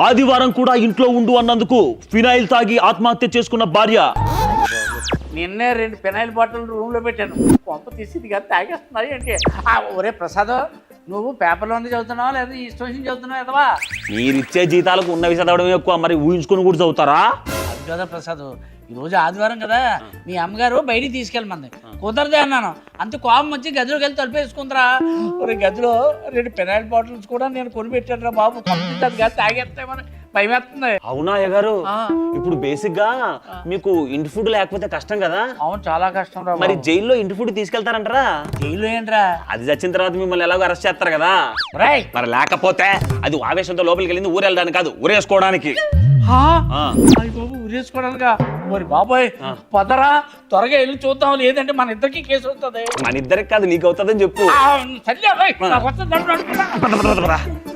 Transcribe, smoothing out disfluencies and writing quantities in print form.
ఆదివారం కూడా ఇంట్లో ఉండు అన్నందుకు ఫినాయిల్ తాగి ఆత్మహత్య చేసుకున్న భార్య. నిన్నే 2 ఫినాయిల్ బాటిల్ రూమ్లో పెట్టాను, కొంప తీసి ఇది కదా తాగేస్తున్నాయి అంటే. ఒరే ప్రసాద్, నువ్వు పేపర్లో ఉంది చదువుతున్నావా లేదా ఈ స్టేషన్ చదువుతున్నావు ఎదవా? మీరిచ్చే జీతాలకు ఉన్నవి చదవడం ఎక్కువ, మరి ఊహించుకుని కూడా చదువుతారా? అది కదా ప్రసాద్, ఈరోజు ఆదివారం కదా, మీ అమ్మగారు బయటికి తీసుకెళ్ళమంది, కుదరదే అన్నాను. అంత కోపం వచ్చి గదిలోకి వెళ్ళి తలుపేసుకుందరా. ఒక గదిలో 2 ఫినాయిల్ బాటిల్స్ కూడా నేను కొనిపెట్టాను రా బాబు, అది కాదు తాగేస్తామని భయం వేస్తుంది. అవునా అయ్యగారు? ఇప్పుడు బేసిక్ గా మీకు ఇంటి ఫుడ్ లేకపోతే కష్టం కదా? అవును, చాలా కష్టం రా. మరి జైల్లో ఇంటి ఫుడ్ తీసుకెళ్తారంటారా? జైల్లో ఏంట్రా? అది చచ్చిన తర్వాత మిమ్మల్ని ఎలాగో అరెస్ట్ చేస్తారు కదా. మరి లేకపోతే అది ఆవేశంతో లోపలికి వెళ్ళింది ఊరు వెళ్ళడానికి కాదు, ఊరేసుకోవడానికి. బాబు ఉరేసుకోవడానికా? మరి బాబాయ్ పదరా, త్వరగా వెళ్ళి చూద్దాం, లేదంటే మన ఇద్దరికి కేసు అవుతుంది. మన ఇద్దరికి కాదు, నీకు అవుతుందని చెప్పు. సరే